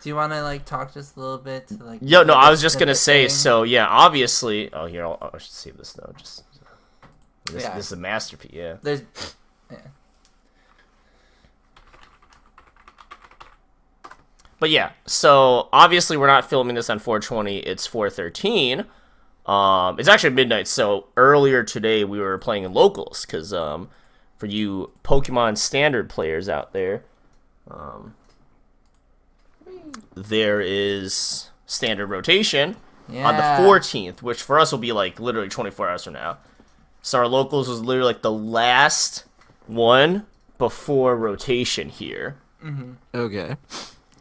Do you want to like talk just a little bit to like? Yo, no, like, I the was just gonna say. thing? So yeah, obviously. Oh, here I should save this though. Just this Yeah. this is a masterpiece. Yeah. There's. Yeah. But yeah, so obviously we're not filming this on 420. It's 413. It's actually midnight. So earlier today we were playing in locals because for you Pokemon Standard players out there, there is standard rotation on the 14th, which for us will be like literally 24 hours from now. So our locals was literally like the last one before rotation here. Mm-hmm. Okay.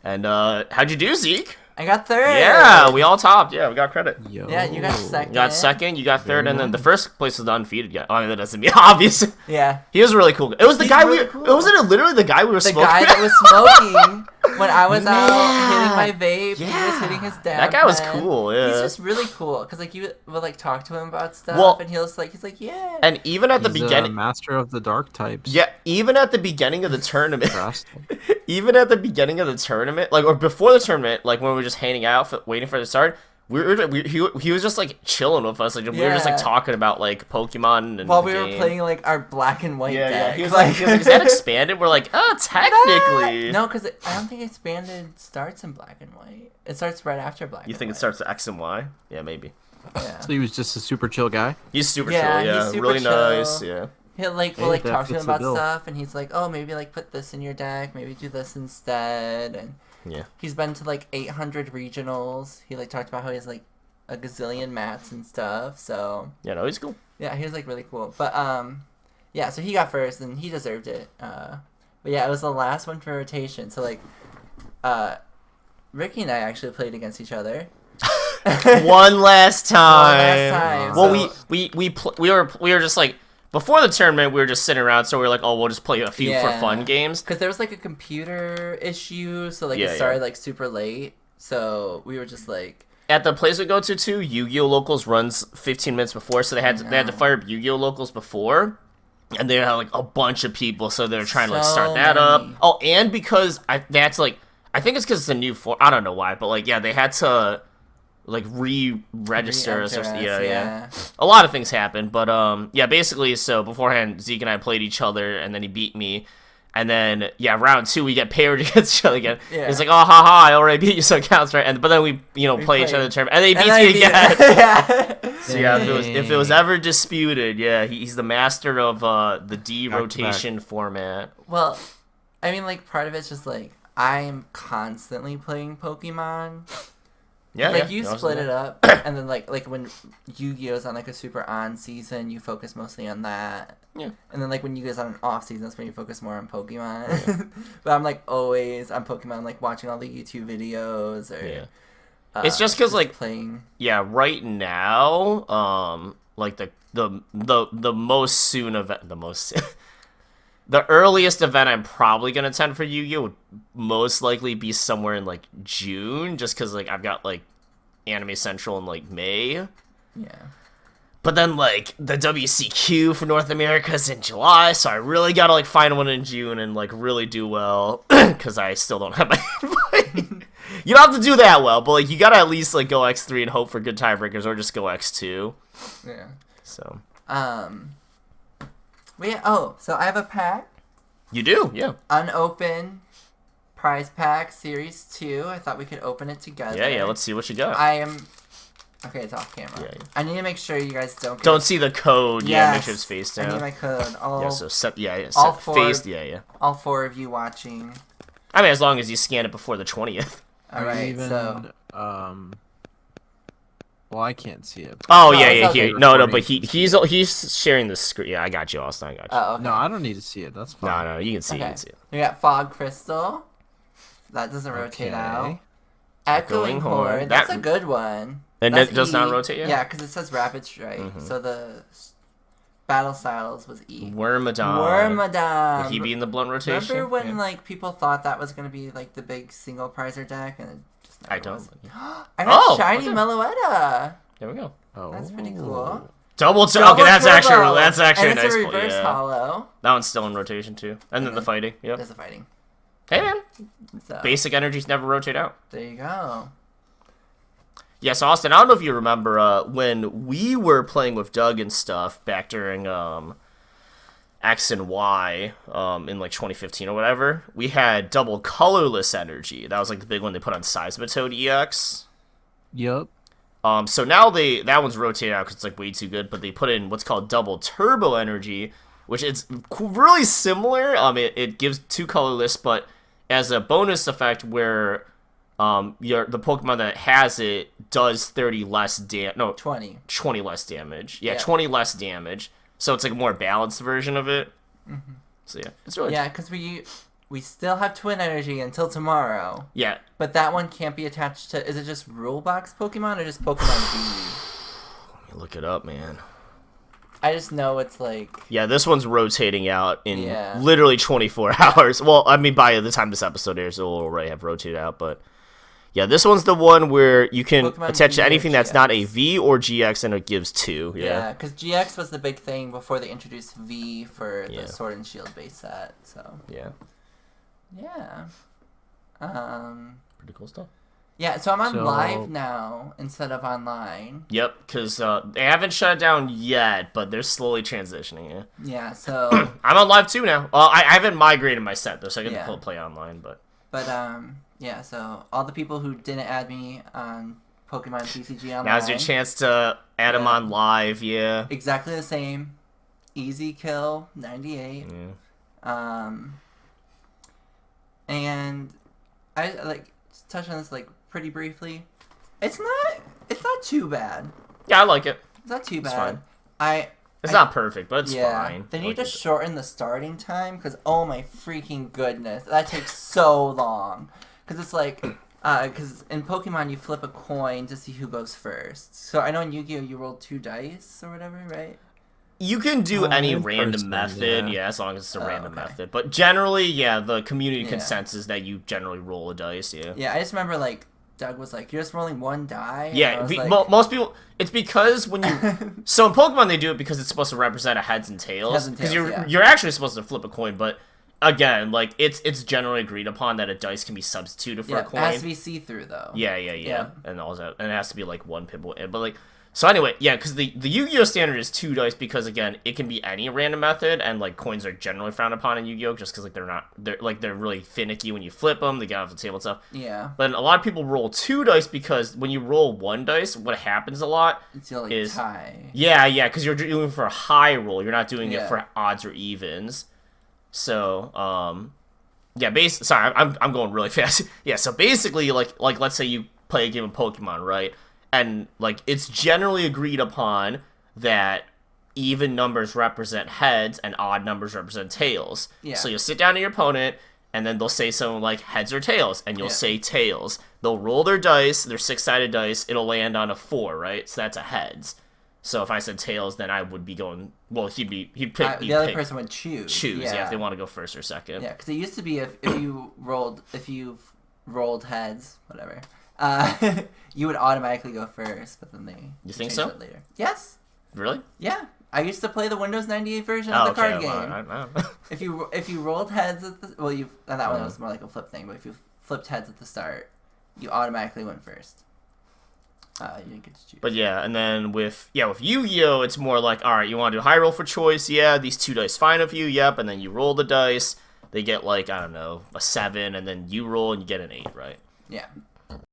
And how'd you do, Zeke? I got third. Yeah, we all topped. Yeah, we got credit. Yo. Yeah, you got second. You got second, you got third, Very and then the nice. first place was the undefeated guy. I mean, that doesn't mean obvious. Yeah. He was really cool. It was the He's guy really we. cool. Wasn't it literally the guy we were The smoking? guy that was smoking when I was out hitting my vape, he Yeah. was hitting his dad. That guy was cool. Yeah. He's just really cool because like you would like talk to him about stuff, Well- and he's like yeah. And even at the He's beginning, master of the dark types. yeah, even at the beginning of the tournament, Drastic. even at the beginning of the tournament, like or before the tournament, like when we were just hanging out, waiting for it to start. He was just like chilling with us, like we were just like Yeah. talking about like Pokemon and While the we were game. playing like our black and white Yeah, deck. he was like, is that expanded? We're like, oh, technically. No, because I don't think expanded starts in black and white. It starts right after black. You and think it white. starts with X and Y? Yeah, maybe. Yeah. So he was just a super chill guy. He's super Yeah, chill. Yeah, he's super really chill. nice. Yeah. He'll like Hey, we'll like that talk to him fits the about bill. stuff, and he's like, oh, maybe like put this in your deck, maybe do this instead, and Yeah. he's been to like 800 regionals. He like talked about how he has like a gazillion mats and stuff. So Yeah, no, he's cool. yeah, he was like really cool. But yeah, so he got first, and he deserved it. But yeah, it was the last one for rotation. So like, Ricky and I actually played against each other. One last time. time, Well, so- we were just like before the tournament, we were just sitting around, so we were like, oh, we'll just play a few for Yeah. fun games. Because there was like a computer issue, so like Yeah, it started like super late. So we were just like, At the place we go to too, Yu-Gi-Oh! Locals runs 15 minutes before, so they had to fire up Yu-Gi-Oh! Locals before. And they had like a bunch of people, so they were trying to like So start that up. many. Oh, and because they had to like, I think it's because it's a new form. I don't know why, but like yeah, they had to like re-register us. re-enter us, Yeah. A lot of things happened, but yeah, basically, so beforehand, Zeke and I played each other, and then he beat me. And then, yeah, round 2, we get paired against each other again. Yeah. It's like, oh, haha, I already beat you, so it counts, right? But then we play each played. other in the tournament, and then he and beats then me I beat again. him. Yeah. So yeah, if it was ever disputed, yeah, he's the master of the D rotation format. Well, I mean, like part of it's just like I'm constantly playing Pokemon. Yeah, Like yeah, you also split that. it up, and then like when Yu-Gi-Oh's on like a super on season, you focus mostly on that. Yeah. And then like when Yu-Gi-Oh's on an off season, that's when you focus more on Pokemon. But I'm like always on Pokemon, like watching all the YouTube videos or. Yeah. It's just 'cause, like, playing. Yeah, right now, like the most soon event, the earliest event I'm probably gonna attend for Yu-Gi-Oh would most likely be somewhere in like June, just because like I've got like Anime Central in like May. Yeah. But then, like, the WCQ for North America is in July, so I really gotta, like, find one in June and, like, really do well, because I still don't have my invite. You don't have to do that well, but, like, you gotta at least, like, go X3 and hope for good tiebreakers, or just go X2. Yeah. So. Well, yeah, so I have a pack. You do, yeah. Unopened prize pack series 2. I thought we could open it together. Yeah, let's see what you got. I am. Okay, it's off camera. Yeah. I need to make sure you guys don't. Don't see the code, yeah, make sure it's Yes, face I need down. my code. Yeah, so set, all set four- face, yeah. All 4 of you watching. I mean, as long as you scan it before the 20th. All right, so well, I can't see it. Oh, No, yeah, it's okay. here. No, but he's sharing the screen. Yeah, I got you, Austin, I got you. oh, okay. No, I don't need to see it. That's fine. No, you can see it, you Okay. can see it. We got Fog Crystal. That doesn't rotate Okay. out. Echoing Horde. Horde. That's That- a good one. And That's it does not E. rotate, yeah? Yeah, because it says Rapid Strike. So the battle styles was E. Wormadon. Wormadon. Would he be in the blunt rotation? Remember when Yeah. like people thought that was gonna be like the big single prizer deck, and it just never I don't. was. I got Oh, shiny okay. Meloetta. There we go. Oh. That's pretty cool. Double okay, Double that's turbo. actually and a it's nice a point. reverse Yeah. hollow. That one's still in rotation too. And then the fighting. Yep. There's the fighting. Hey, man. So, Basic energies never rotate out. there you go. Yeah, so Austin, I don't know if you remember when we were playing with Doug and stuff back during X and Y in like 2015 or whatever. We had double colorless energy. That was like the big one they put on Seismitoad EX. Yup. So now that one's rotated out because it's like way too good, but they put in what's called double turbo energy, which is really similar. It gives two colorless, but as a bonus effect where the Pokemon that has it does 30 less 20 less damage. Yeah, 20 less damage. So it's like a more balanced version of it. Mm-hmm. So yeah, it's really because we still have Twin Energy until tomorrow. Yeah. But that one can't be attached to. Is it just Rule Box Pokemon or just Pokemon V? Let me look it up, man. I just know it's like. Yeah, this one's rotating out in Yeah. literally 24 hours. Well, I mean, by the time this episode airs, it'll already have rotated out, but. Yeah, this one's the one where you can Pokemon attach V to or anything that's not a GX. V or GX, and it gives 2. Yeah, because GX was the big thing before they introduced V for Yeah. the Sword and Shield base set. So Yeah. yeah. Pretty cool stuff. Yeah, so I'm on So- live now instead of online. Yep, because they haven't shut it down yet, but they're slowly transitioning it. Yeah, so I'm on live too now. I haven't migrated my set though, so I can Yeah. play online. But yeah, so all the people who didn't add me on Pokemon TCG online. now's your chance to add them Yeah. on live. Yeah. Exactly the same. Easy kill 98. Yeah. And I like just touch on this like pretty briefly. It's not too bad. Yeah, I like it. It's not too It's bad. fine. It's not perfect, but it's yeah, fine. they I need like to it. shorten the starting time because oh my freaking goodness, that takes so long. Because it's like, because in Pokemon you flip a coin to see who goes first. So I know in Yu-Gi-Oh you roll 2 dice or whatever, right? You can do any in random person, method, yeah. as long as it's a random okay. method. But generally, yeah, the community Yeah. consensus that you generally roll a dice, yeah. Yeah, I just remember like Doug was like, "You're just rolling 1 die." And I Yeah, was like, most people. It's because when you so in Pokemon they do it because it's supposed to represent a heads and tails. Heads and Because tails, you're yeah. you're actually supposed to flip a coin, but again, like it's generally agreed upon that a dice can be substituted for yeah, a it coin. has to be see-through though. Yeah, Yeah. and all that, and it has to be like one pimple. But like, so anyway, yeah, because the Yu-Gi-Oh standard is 2 dice because again, it can be any random method, and like coins are generally frowned upon in Yu-Gi-Oh just because like they're really finicky when you flip them, they get off the table and stuff. Yeah. But a lot of people roll 2 dice because when you roll 1 dice, what happens a lot It's like is tie. yeah, because you're doing for a high roll, you're not doing it Yeah. for odds or evens. So yeah, sorry, I'm going really fast. Yeah, so basically, like let's say you play a game of Pokemon, right? And like it's generally agreed upon that even numbers represent heads and odd numbers represent tails. Yeah. So you'll sit down to your opponent, and then they'll say something like heads or tails, and you'll Yeah. say tails. They'll roll their dice, their 6-sided dice. It'll land on a 4, right? So that's a heads. So if I said tails, then I would be going. Well, he'd pick. The other person would choose. Yeah, if they want to go first or second. Yeah, because it used to be if you rolled heads, whatever, you would automatically go first, but then they You think changed so? it later. Yes. Really? Yeah. I used to play the Windows 98 version Oh, of the card game. I don't know. If you rolled heads at the and that one was more like a flip thing, but if you flipped heads at the start, you automatically went first. You didn't get to choose. But yeah, and then with Yu-Gi-Oh, it's more like, all right, you want to do high roll for choice? Yeah, these 2 dice fine of you. Yep, and then you roll the dice. They get like I don't know a 7, and then you roll and you get an 8, right? Yeah.